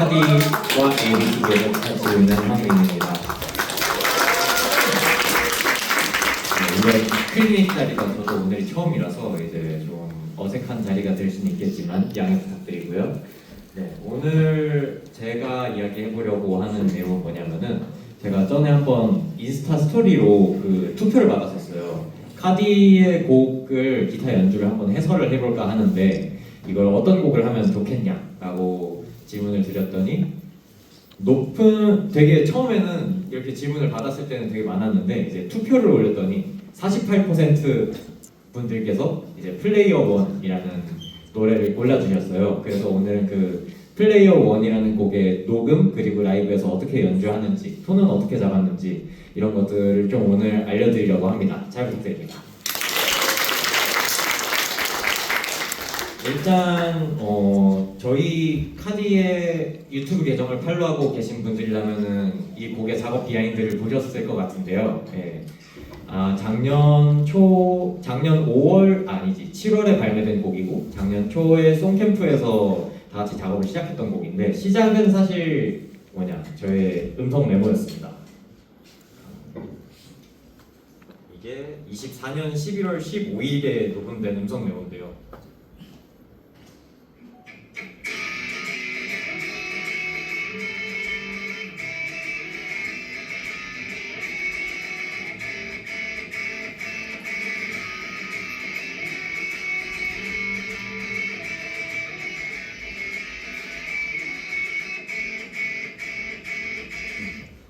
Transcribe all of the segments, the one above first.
카디와 ABT에서 같이 있는 황민입니다. 이게 클리닉 자리가 저도 오늘이 처음이라서 이제 좀 어색한 자리가 될 수는 있겠지만 양해 부탁드리고요. 네, 오늘 제가 이야기해보려고 하는 내용은 뭐냐면은 제가 전에 한번 인스타 스토리로 그 투표를 받았었어요. 카디의 곡을 기타 연주를 한번 해설을 해볼까 하는데 이걸 어떤 곡을 하면 좋겠냐라고 질문을 드렸더니 되게 처음에는 이렇게 질문을 받았을 때는 되게 많았는데 이제 투표를 올렸더니 48% 분들께서 이제 플레이어 원이라는 노래를 골라주셨어요. 그래서 오늘은 그 플레이어 원이라는 곡의 녹음 그리고 라이브에서 어떻게 연주하는지 톤은 어떻게 잡았는지 이런 것들을 좀 오늘 알려드리려고 합니다. 잘 부탁드립니다. 일단 저희 카디의 유튜브 계정을 팔로우하고 계신 분들이라면은 이 곡의 작업 비하인드를 보셨을 것 같은데요. 네. 작년 7월에 발매된 곡이고 작년 초에 송캠프에서 다 같이 작업을 시작했던 곡인데 시작은 사실 저의 음성 메모였습니다. 이게 24년 11월 15일에 녹음된 음성 메모인데요.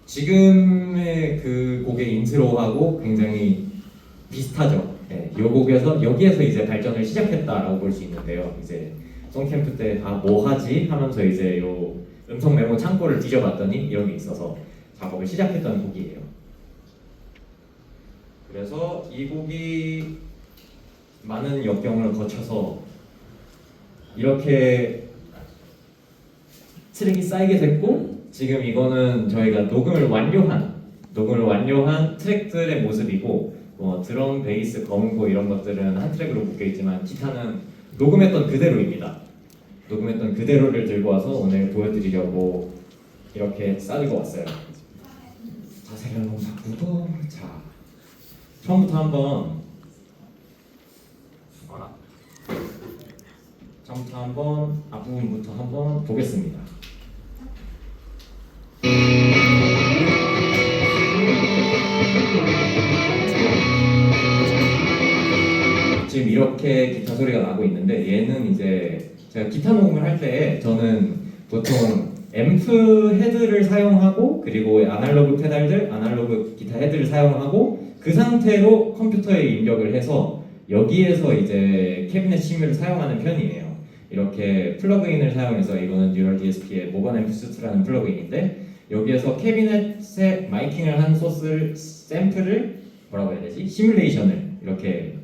지금의 그 곡의 인트로하고 굉장히 비슷하죠. 네, 이 곡에서 여기에서 이제 발전을 시작했다라고 볼 수 있는데요. 이제 송캠프 때 뭐 하지 하면서 이제 요 음성 메모 창고를 뒤져봤더니 이런 게 있어서 작업을 시작했던 곡이에요. 그래서 이 곡이 많은 역경을 거쳐서 이렇게 트랙이 쌓이게 됐고 지금 이거는 저희가 녹음을 완료한 트랙들의 모습이고 드럼, 베이스, 검은고 이런 것들은 한 트랙으로 묶여 있지만 기타는 녹음했던 그대로입니다. 녹음했던 그대로를 들고 와서 오늘 보여드리려고 이렇게 싸들고 왔어요. 자세를 한번 바꾸고 자 처음부터 한번 앞부분부터 한번 보겠습니다. 지금 이렇게 기타 소리가 나고 있는데 얘는 이제 제가 기타 녹음을 할 때 저는 보통 앰프 헤드를 사용하고 그리고 아날로그 페달들, 아날로그 기타 헤드를 사용하고 그 상태로 컴퓨터에 입력을 해서 여기에서 이제 캐비넷 심유를 사용하는 편이에요. 이렇게 플러그인을 사용해서 이거는 뉴럴 DSP의 모건 앰프 수트라는 플러그인인데 여기에서 캐비넷에 마이킹을 한 소스를 샘플을 시뮬레이션을 이렇게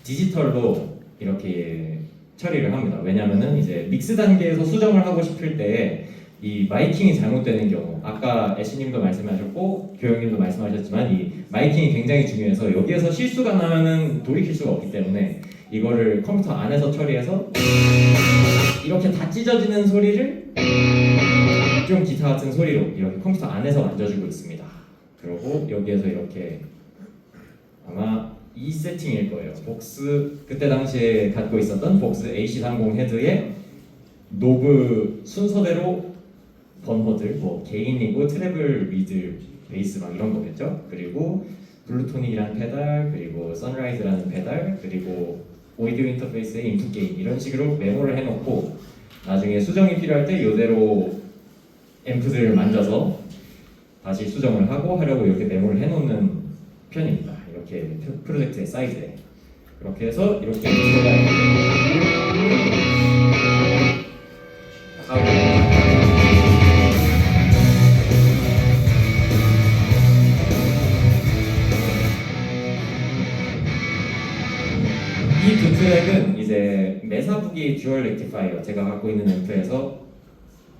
디지털로 이렇게 처리를 합니다. 왜냐면은 이제 믹스 단계에서 수정을 하고 싶을 때 이 마이킹이 잘못되는 경우 아까 애쉬님도 말씀하셨고 교영님도 말씀하셨지만 이 마이킹이 굉장히 중요해서 여기에서 실수가 나면은 돌이킬 수가 없기 때문에 이거를 컴퓨터 안에서 처리해서 이렇게 다 찢어지는 소리를 좀 기타 같은 소리로 이렇게 컴퓨터 안에서 만져주고 있습니다. 그리고 여기에서 이렇게 아마 이 세팅일 거예요. 복스 그때 당시에 갖고 있었던 복스 AC30 헤드의 노브 순서대로 번호들 게인이고 트래블 미들 베이스 막 이런 거겠죠. 그리고 블루토닉이라는 페달 그리고 선라이즈라는 페달 그리고 오디오 인터페이스의 인풋 게인 이런 식으로 메모를 해놓고 나중에 수정이 필요할 때 이대로 앰프들을 만져서 다시 수정을 하려고 이렇게 메모를 해놓는 편입니다. 이렇게 프로젝트의 사이즈에 그렇게 해서 이렇게 이 두 트랙은 이제 메사부기 듀얼 렉티파이어 제가 갖고 있는 앰프에서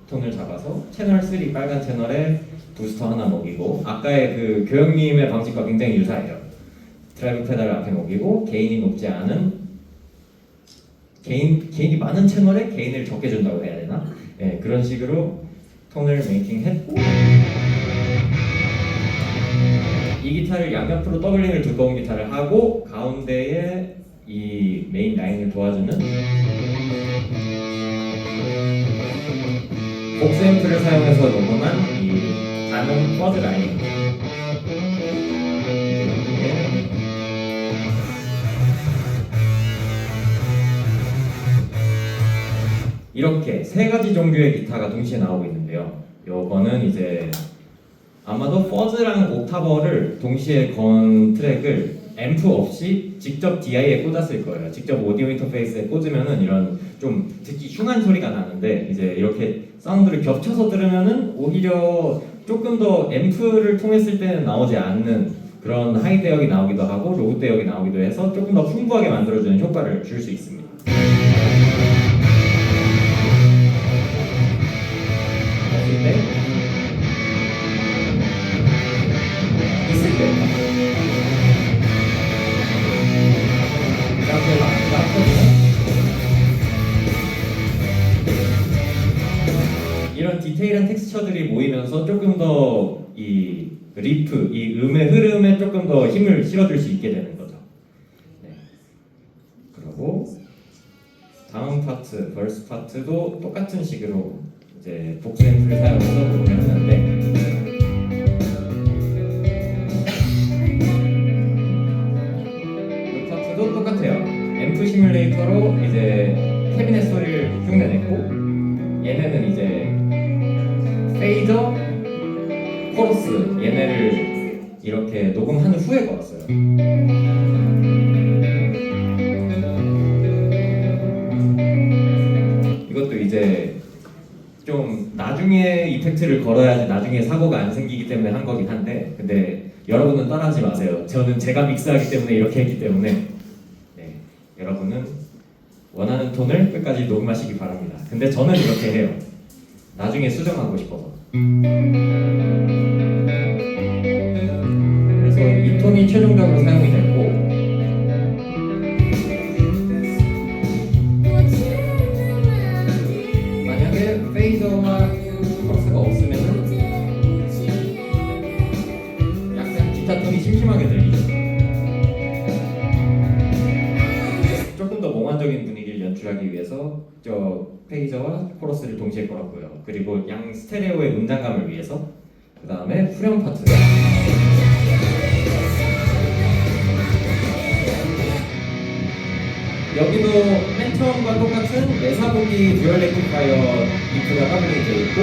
톤을 잡아서 채널 3 빨간 채널에 부스터 하나 먹이고 아까의 그 교영님의 방식과 굉장히 유사해요. 드라이브 페달을 앞에 먹이고 게인이 높지 않은 게인이 많은 채널에 게인을 적게 준다고 해야 되나? 네, 그런 식으로 톤을 메이킹했고 이 기타를 양옆으로 더블링을 두꺼운 기타를 하고 가운데에 이 메인 라인을 도와주는 복스 앰프를 사용해서 녹음한 이 단음 퍼드 라인. 이렇게 세 가지 종류의 기타가 동시에 나오고 있는데요. 요거는 이제 아마도 퍼즈랑 옥타버를 동시에 건 트랙을 앰프 없이 직접 DI에 꽂았을 거예요. 직접 오디오 인터페이스에 꽂으면은 이런 좀 듣기 흉한 소리가 나는데 이제 이렇게 사운드를 겹쳐서 들으면은 오히려 조금 더 앰프를 통했을 때는 나오지 않는 그런 하이 대역이 나오기도 하고 로우 대역이 나오기도 해서 조금 더 풍부하게 만들어주는 효과를 줄 수 있습니다. 이런 디테일한 텍스처들이 모이면서 조금 더 이 리프, 이 음의 흐름에 조금 더 힘을 실어줄 수 있게 되는 거죠. 네. 그리고 다음 파트, 벌스 파트도 똑같은 식으로 이제 복스 앰프를 사용해서 녹음을 했는데 이 파트도 똑같아요. 앰프 시뮬레이터로 이제 캐비넷 소리를 흉내냈고 얘네는 이제 페이더, 코러스 얘네를 이렇게 녹음한 후에 걸었어요. 이것도 이제 좀 나중에 이펙트를 걸어야지 나중에 사고가 안 생기기 때문에 한 거긴 한데 근데 여러분은 따라하지 마세요. 저는 제가 믹스하기 때문에 이렇게 했기 때문에 네, 여러분은 원하는 톤을 끝까지 녹음하시기 바랍니다. 근데 저는 이렇게 해요. 나중에 수정하고 싶어서. 그래서 이 톤이 최종적으로 사용이 됐고 만약에 페이더와 코러스가 없으면은 약간 기타 톤이 심심하게 들리죠. 조금 더 몽환적인 분위기를 연출하기 위해서 저 페이저와 코러스를 동시에 걸었고요. 그리고 양 스테레오의 음장감을 위해서 그 다음에 후렴 파트 여기도 맨 처음과 똑같은 메사보기 듀얼 렉티파이어 이프가 더블링이 되어 있고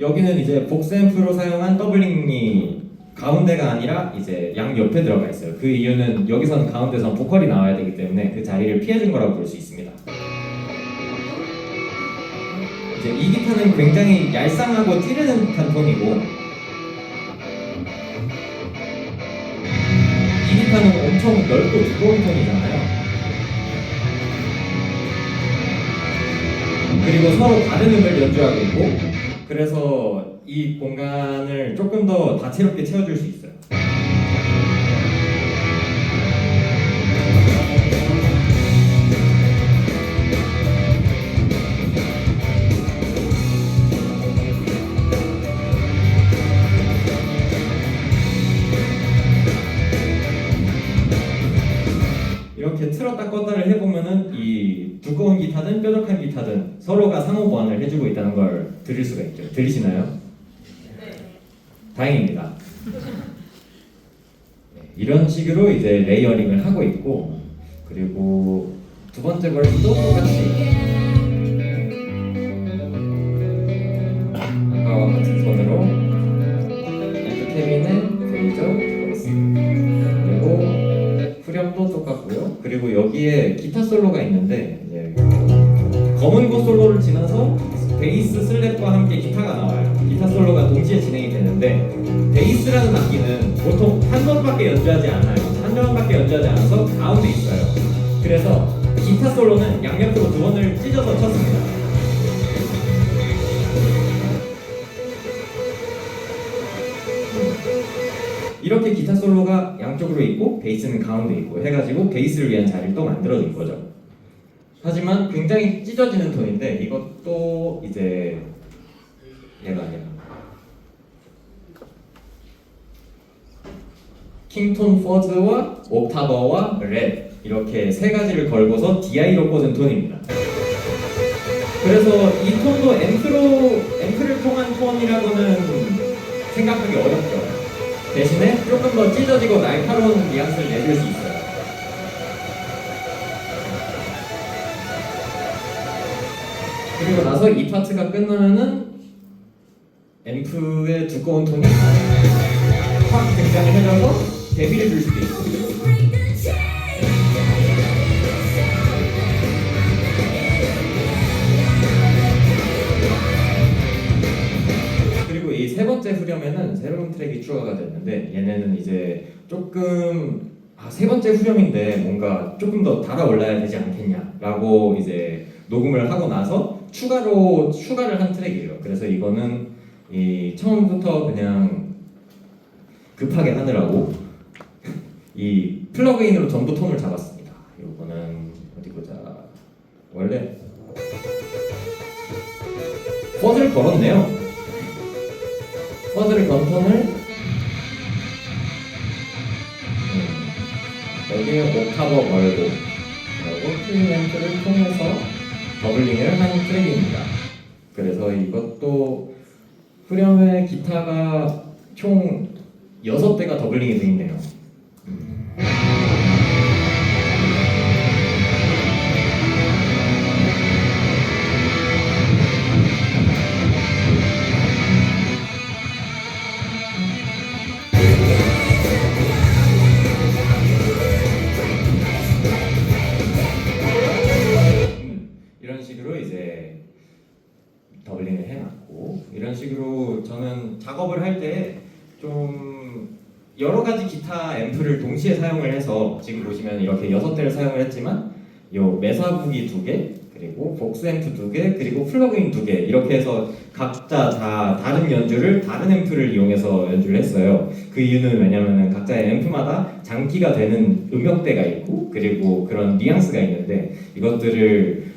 여기는 이제 복스 앰프로 사용한 더블링이 가운데가 아니라 이제 양 옆에 들어가 있어요. 그 이유는 여기서는 가운데선 보컬이 나와야 되기 때문에 그 자리를 피해준 거라고 볼 수 있습니다. 이제 이 기타는 굉장히 얄쌍하고 찌르는 듯한 톤이고 이 기타는 엄청 넓고 두꺼운 톤이잖아요. 그리고 서로 다른 음을 연주하고 있고 그래서 이 공간을 조금 더 다채롭게 채워줄 수 있어요. 이렇게 틀었다 껐다를 해보면은 이 두꺼운 기타든 뾰족한 기타든 서로가 상호 보완을 해주고 있다는 걸 들을 수가 있죠. 들리시나요? 네. 다행입니다. 네, 이런 식으로 이제 레이어링을 하고 있고 그리고 두 번째 버전도 똑같이 아까와 같은 톤으로 앰프 캐비넷, 베이저, 코러스 그리고 후렴도 똑같고요. 그리고 여기에 기타 솔로가 있는데 이제 검은 고 솔로를 지나서 베이스 슬랩과 함께 기타가 나와요. 기타 솔로가 동시에 진행이 되는데 베이스라는 악기는 보통 한 번밖에 연주하지 않아요. 한 번밖에 연주하지 않아서 가운데 있어요. 그래서 기타 솔로는 양옆으로 두 번을 찢어서 쳤습니다. 이렇게 기타 솔로가 양쪽으로 있고 베이스는 가운데 있고 해가지고 베이스를 위한 자리를 또 만들어준 거죠. 하지만 굉장히 찢어지는 톤인데 이것도 이제 얘가 아니라 킹톤 퍼즈와 옥타버와 랩 이렇게 세 가지를 걸고서 DI로 꽂은 톤입니다. 그래서 이 톤도 앰프를 통한 톤이라고는 생각하기 어렵죠. 대신에 조금 더 찢어지고 날카로운 뉘앙스를 내줄 수 있어요. 그리고 나서 이 파트가 끝나면은 앰프의 두꺼운 톤이 확 등장을 해줘서 대비를 줄 수도 있고. 그리고 이 세 번째 후렴에는 새로운 트랙이 추가가 됐는데 얘네는 이제 조금 세 번째 후렴인데 뭔가 조금 더 달아올라야 되지 않겠냐라고 이제 녹음을 하고 나서 추가를 한 트랙이에요. 그래서 이거는 이 처음부터 그냥 급하게 하느라고 이 플러그인으로 전부 톤을 잡았습니다. 이거는 어디 보자. 원래 퍼즐을 걸었네요. 퍼즐을 건 톤을 여기에 옥타버 걸고 그리고 트리멘트를 통해서 더블링을 한 트랙입니다. 그래서 이것도 후렴의 기타가 총 6대가 더블링이 되어 있네요. 이런 식으로 이제 더블링을 해놨고 이런 식으로 저는 작업을 할 때 좀 여러 가지 기타 앰프를 동시에 사용을 해서 지금 보시면 이렇게 6대를 사용을 했지만 요 메사부기 2개 그리고 복스 앰프 2개 그리고 플러그인 2개 이렇게 해서 각자 다 다른 연주를 다른 앰프를 이용해서 연주를 했어요. 그 이유는 왜냐면은 각자의 앰프마다 장기가 되는 음역대가 있고 그리고 그런 뉘앙스가 있는데 이것들을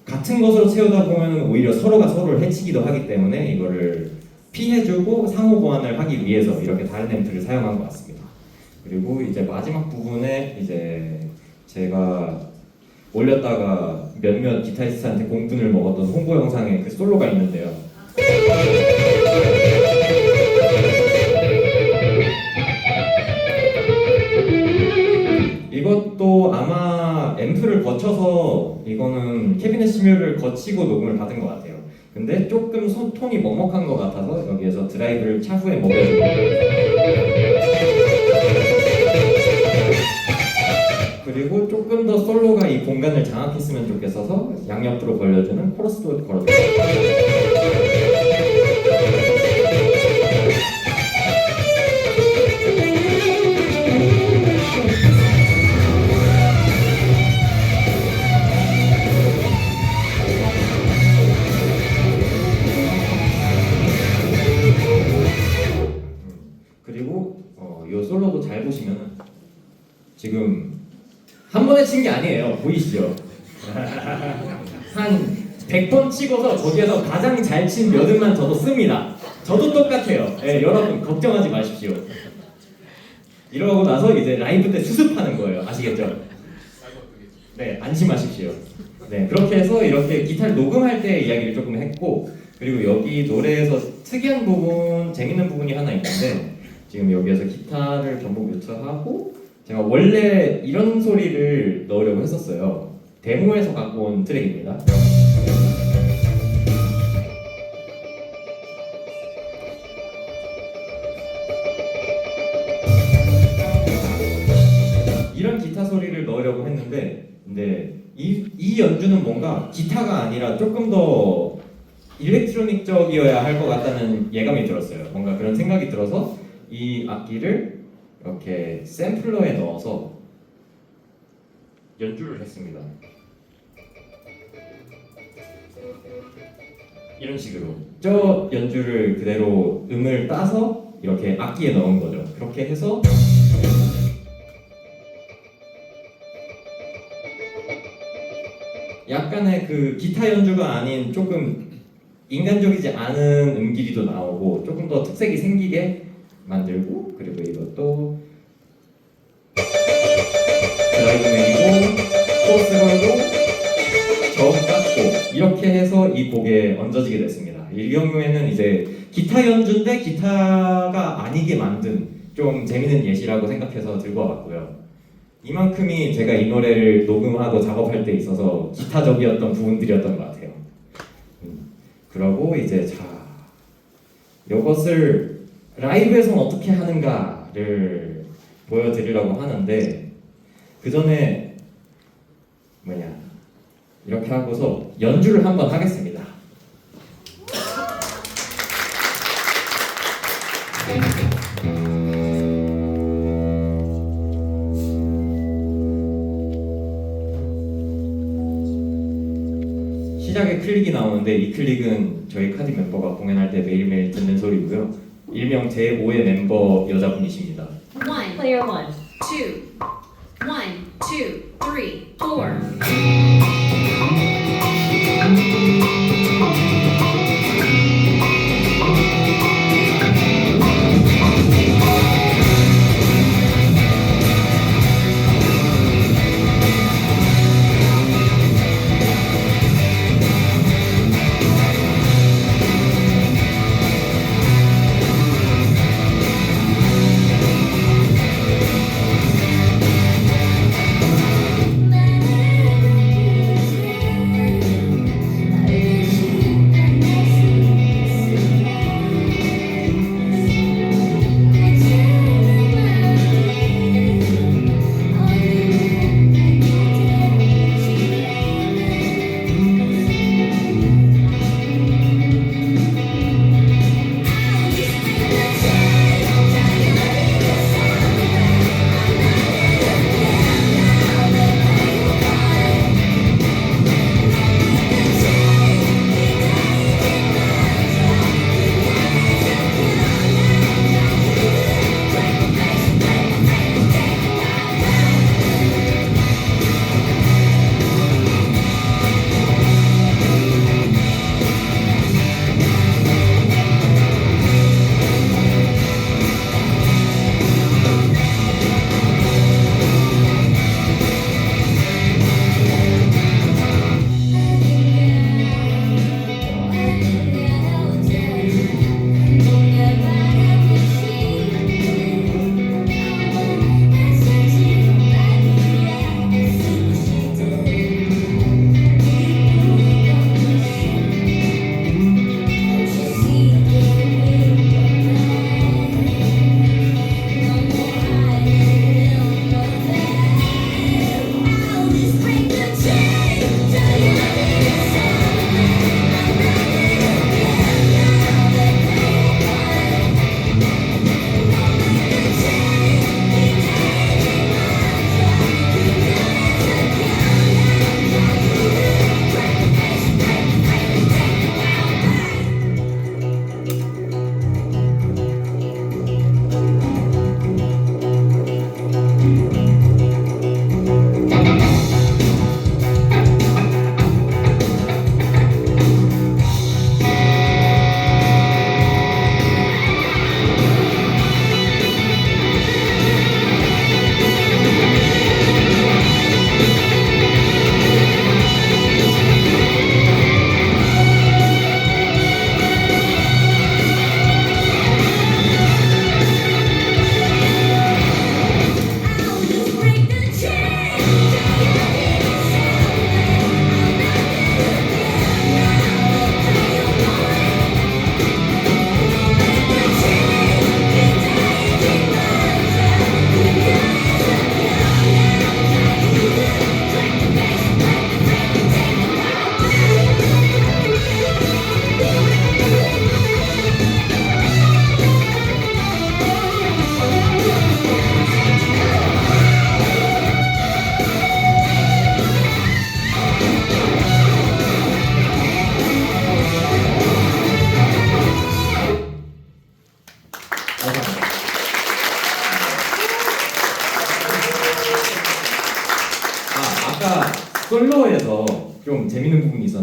같은 것으로 채우다 보면 오히려 서로가 서로를 해치기도 하기 때문에 이거를 피해주고 상호 보완을 하기 위해서 이렇게 다른 앰프를 사용한 것 같습니다. 그리고 이제 마지막 부분에 이제 제가 올렸다가 몇몇 기타리스트한테 공분을 먹었던 홍보 영상에 그 솔로가 있는데요. 이것도 아마 앰프를 거쳐서 이거는 캐비넷 시뮬을 거치고 녹음을 받은 것 같아요. 근데 조금 톤이 먹먹한 것 같아서 여기에서 드라이브를 차후에 먹여주고 그리고 조금 더 솔로가 이 공간을 장악했으면 좋겠어서 양옆으로 벌려주는 코러스도 걸어줬어요. 그리고 이 솔로도 잘 보시면은 지금 한 번에 친 게 아니에요. 보이시죠? 한 100번 치고서 거기에서 가장 잘 친 몇 음만 저도 씁니다. 저도 똑같아요. 네, 여러분 걱정하지 마십시오. 이러고 나서 이제 라이브 때 수습하는 거예요. 아시겠죠? 네, 안심하십시오. 네, 그렇게 해서 이렇게 기타를 녹음할 때 이야기를 조금 했고 그리고 여기 노래에서 특이한 부분, 재밌는 부분이 하나 있는데 지금 여기에서 기타를 전부 뮤트하고 제가 원래 이런 소리를 넣으려고 했었어요. 데모에서 갖고 온 트랙입니다. 이런 기타 소리를 넣으려고 했는데 근데 이 연주는 뭔가 기타가 아니라 조금 더 일렉트로닉적이어야 할 것 같다는 예감이 들었어요. 뭔가 그런 생각이 들어서 이 악기를 이렇게 샘플러에 넣어서 연주를 했습니다. 이런 식으로 저 연주를 그대로 음을 따서 이렇게 악기에 넣은 거죠. 그렇게 해서 약간의 그 기타 연주가 아닌 조금 인간적이지 않은 음길이도 나오고 조금 더 특색이 생기게 만들고, 그리고 이것도 드라이브 맥이고 코러스 걸고 저음 깎고 이렇게 해서 이 곡에 얹어지게 됐습니다. 이 경우에는 이제 기타 연주인데 기타가 아니게 만든 좀 재밌는 예시라고 생각해서 들고 와봤고요. 이만큼이 제가 이 노래를 녹음하고 작업할 때 있어서 기타적이었던 부분들이었던 것 같아요. 그러고 이제 자, 이것을 라이브에서는 어떻게 하는가를 보여드리려고 하는데, 그 전에 이렇게 하고서 연주를 한번 하겠습니다. 시작에 클릭이 나오는데 이 클릭은 저희 카디 멤버가 공연할 때 매일매일 듣는 소리고요. 일명 제5의 멤버 여자분이십니다. One, Player one. two, one, two, three, four.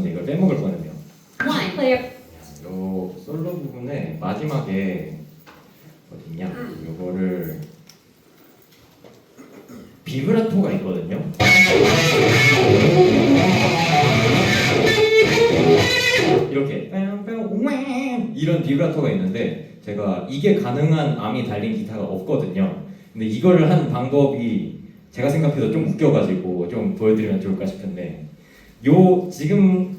있었는데 이걸 빼먹을 뻔했네요. One. Clear. 요 솔로 부분에 마지막에 어딨냐? 요거를 비브라토가 있거든요. 이렇게 이런 비브라토가 있는데 제가 이게 가능한 암이 달린 기타가 없거든요. 근데 이거를 한 방법이 제가 생각해도 좀 웃겨가지고 좀 보여드리면 좋을까 싶은데 요 지금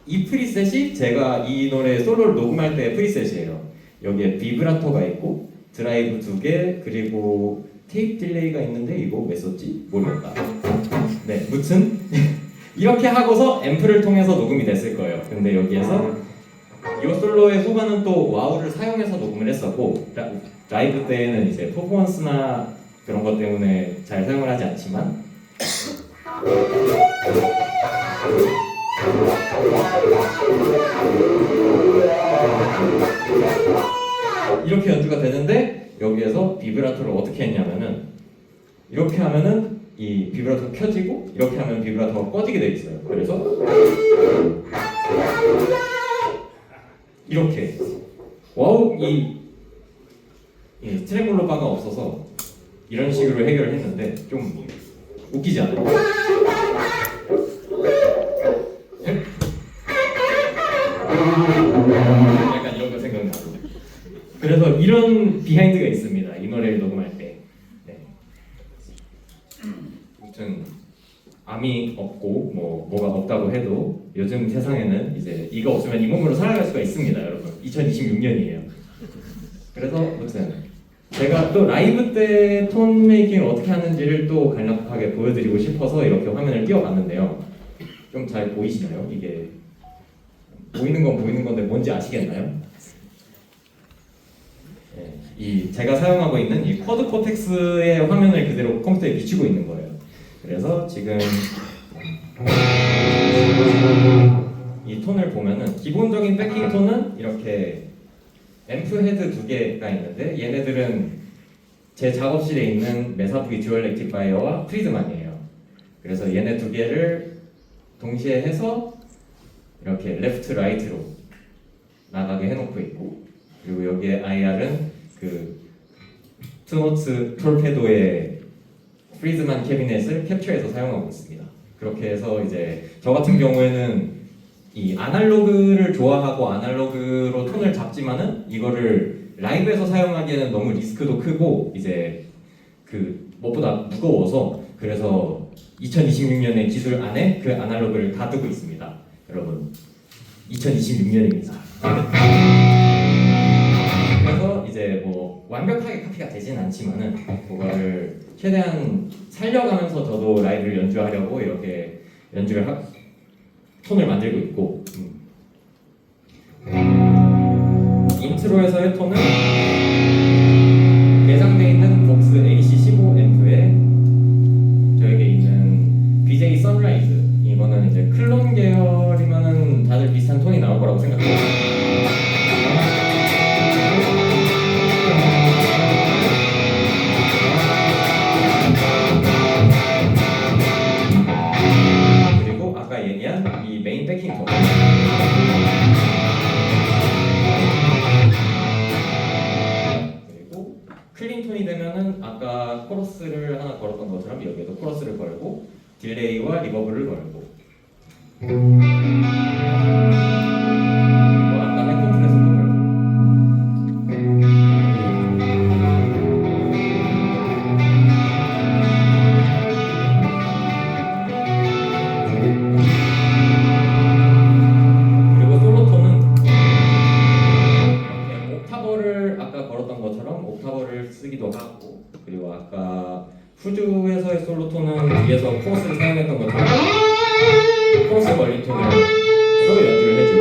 이 프리셋이 제가 이 노래 솔로를 녹음할 때 프리셋이에요. 여기에 비브라토가 있고 드라이브 2개 그리고 테이프 딜레이가 있는데 이거 왜 썼지? 모르겠다. 네, 무튼 이렇게 하고서 앰프를 통해서 녹음이 됐을 거예요. 근데 여기에서 이 솔로의 후반은 또 와우를 사용해서 녹음을 했었고 라이브 때에는 이제 퍼포먼스나 그런 것 때문에 잘 사용을 하지 않지만 이렇게 연주가 되는데 여기에서 비브라토를 어떻게 했냐면은 이렇게 하면은 이 비브라토가 켜지고 이렇게 하면 비브라토가 꺼지게 돼 있어요. 그래서 이렇게 와우 이 트레몰로 바가 없어서 이런 식으로 해결을 했는데 좀 웃기지 않아요? 약간 이런 거 생각나고 그래서 이런 비하인드가 있습니다. 이 노래를 녹음할 때. 네. 아무튼 암이 없고 뭐가 없다고 해도 요즘 세상에는 이제 이거 없으면 이 몸으로 살아갈 수가 있습니다, 여러분. 2026년이에요. 그래서 아무튼 제가 또 라이브 때 톤 메이킹을 어떻게 하는지를 또 간략하게 보여드리고 싶어서 이렇게 화면을 띄워봤는데요. 좀 잘 보이시나요? 이게 보이는 건 보이는 건데 뭔지 아시겠나요? 네, 이 제가 사용하고 있는 이 쿼드 코텍스의 화면을 그대로 컴퓨터에 비추고 있는 거예요. 그래서 지금 이 톤을 보면은 기본적인 백킹 톤은 이렇게 앰프 헤드 2개가 있는데 얘네들은 제 작업실에 있는 메사부기 듀얼 렉티파이어와 프리드만이에요. 그래서 얘네 2개를 동시에 해서 이렇게 레프트 라이트로 나가게 해놓고 있고 그리고 여기에 IR은 그 투노츠 톨페도의 프리드만 캐비넷을 캡처해서 사용하고 있습니다. 그렇게 해서 이제 저 같은 경우에는 이 아날로그를 좋아하고 아날로그로 톤을 잡지만은 이거를 라이브에서 사용하기에는 너무 리스크도 크고 이제 그 무엇보다 무거워서 그래서 2026년의 기술 안에 그 아날로그를 가두고 있습니다. 여러분 2026년입니다. 그래서 이제 뭐 완벽하게 카피가 되진 않지만은 그거를 최대한 살려가면서 저도 라이브를 연주하려고 이렇게 톤을 만들고 있고 인트로에서의 톤은 내장되어 있는 복스 AC15 앰프에 저에게 있는 BJ 선라이즈 이거는 이제 클론 계열이면은 다들 비슷한 톤이 나올 거라고 생각해요. 그리고 아까 얘기한 이 메인 백킹 톤. 그리고 클린 톤이 되면은 아까 코러스를 하나 걸었던 것처럼 여기에도 코러스를 걸고 딜레이와 리버브를 걸고 그리고 아까 한 컴프레서도 걸고 그리고 솔로톤은 이렇게 옥타버를 아까 걸었던 것처럼 옥타버를 쓰기도 하고 그리고 아까 푸주에서의 솔로톤은 뒤에서 코러스를 사용했던 것처럼 코러스 걸린 톤으로 연주를 해주고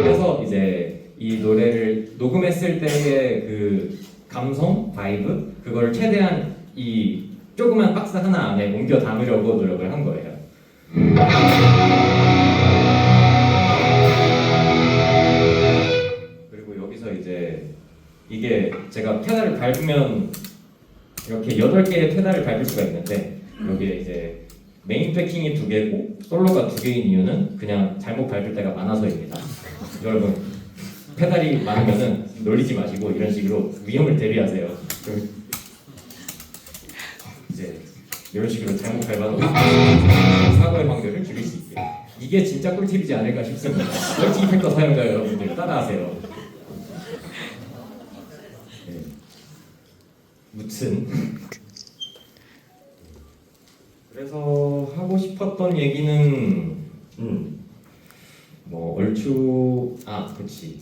그래서 이제 이 노래를 녹음했을 때의 그 감성, 바이브 그걸 최대한 이 조그만 박스 하나 안에 옮겨 담으려고 노력을 한 거예요. 그리고 여기서 이제 이게 제가 페달을 밟으면 이렇게 8개의 페달을 밟을 수가 있는데 여기에 이제 메인 패킹이 2개고 솔로가 2개인 이유는 그냥 잘못 밟을 때가 많아서입니다. 여러분 페달이 많으면은 놀리지 마시고 이런 식으로 위험을 대비하세요. 좀 이제 이런 식으로 잘못 밟아도 사고의 확률을 줄일 수 있게. 이게 진짜 꿀팁이지 않을까 싶습니다. 멀티 팩터 사용자 여러분들 따라하세요. 네. 무튼 그래서 하고 싶었던 얘기는 뭐 얼추 그치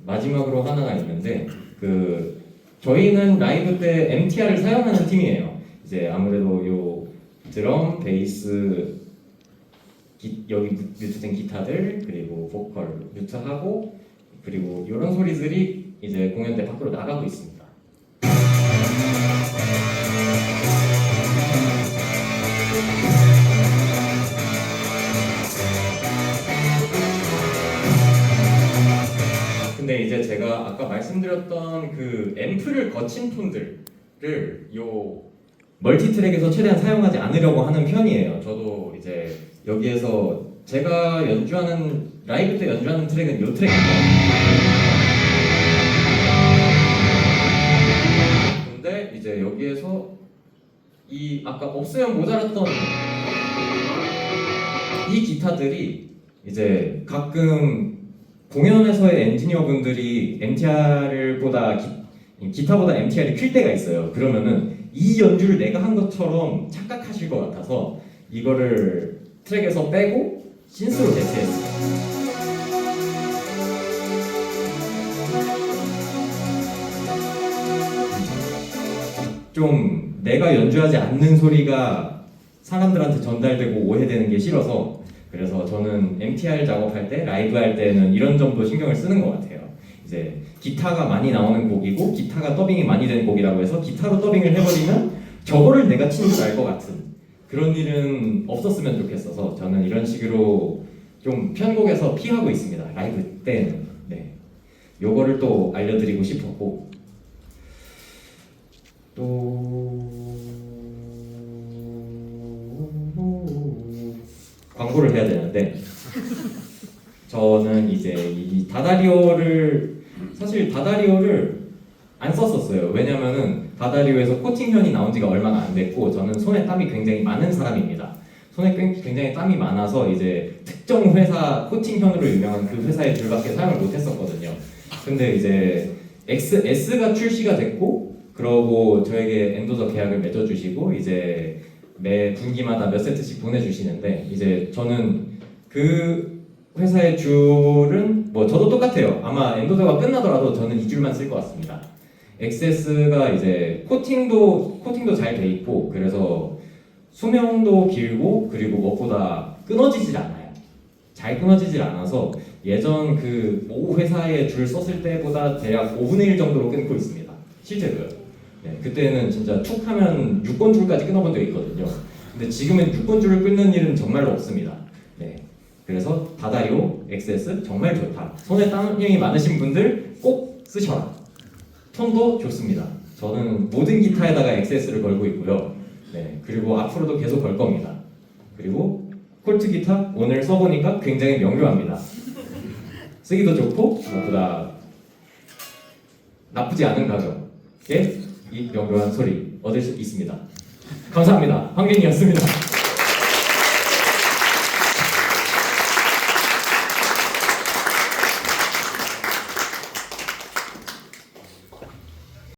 마지막으로 하나가 있는데 그 저희는 라이브 때 MTR을 사용하는 팀이에요. 이제 아무래도 요 드럼, 베이스, 여기 뮤트된 기타들 그리고 보컬 뮤트하고 그리고 이런 소리들이 이제 공연 때 밖으로 나가고 있습니다. 근데 이제 제가 아까 말씀드렸던 그 앰프를 거친 톤들을 요 멀티트랙에서 최대한 사용하지 않으려고 하는 편이에요. 저도 이제 여기에서 제가 연주하는 라이브 때 연주하는 트랙은 요 트랙입니다. 근데 이제 여기에서 이 아까 없으면 모자랐던 이 기타들이 이제 가끔 공연에서의 엔지니어 분들이 기타보다 MTR이 클 때가 있어요. 그러면은 이 연주를 내가 한 것처럼 착각하실 것 같아서 이거를 트랙에서 빼고 신스로 대체했어요. 좀 내가 연주하지 않는 소리가 사람들한테 전달되고 오해되는 게 싫어서 그래서 저는 MTR 작업할 때, 라이브 할 때는 이런 점도 신경을 쓰는 것 같아요. 이제 기타가 많이 나오는 곡이고 기타가 더빙이 많이 되는 곡이라고 해서 기타로 더빙을 해버리면 저거를 내가 치는 줄 알 것 같은 그런 일은 없었으면 좋겠어서 저는 이런 식으로 좀 편곡에서 피하고 있습니다. 라이브 때는. 네. 요거를 또 알려드리고 싶었고 또 광고를 해야 되는데 저는 이제 이 다다리오를 안 썼었어요. 왜냐면은 다다리오에서 코팅현이 나온 지가 얼마나 안 됐고 저는 손에 땀이 굉장히 많은 사람입니다. 손에 굉장히 땀이 많아서 이제 특정 회사 코팅현으로 유명한 그 회사의 줄밖에 사용을 못 했었거든요. 근데 이제 XS가 출시가 됐고 그러고 저에게 엔도저 계약을 맺어주시고 이제 매 분기마다 몇 세트씩 보내주시는데 이제 저는 그 회사의 줄은 뭐 저도 똑같아요. 아마 엔도저가 끝나더라도 저는 이 줄만 쓸 것 같습니다. XS가 이제 코팅도 잘 돼 있고 그래서 수명도 길고 그리고 무엇보다 끊어지질 않아요. 잘 끊어지질 않아서 예전 그 모 회사의 줄 썼을 때보다 대략 5분의 1 정도로 끊고 있습니다. 실제로요. 네, 그때는 진짜 툭 하면 6번 줄까지 끊어본 적이 있거든요. 근데 지금은 6번 줄을 끊는 일은 정말로 없습니다. 네, 그래서 다다리오 XS 정말 좋다. 손에 땀이 많으신 분들 꼭 쓰셔라. 톤도 좋습니다. 저는 모든 기타에다가 XS를 걸고 있고요. 네, 그리고 앞으로도 계속 걸 겁니다. 그리고 콜트 기타 오늘 써보니까 굉장히 명료합니다. 쓰기도 좋고 무엇보다 나쁘지 않은 가격에 이 명료한 소리 얻을 수 있습니다. 감사합니다. 황빈이었습니다.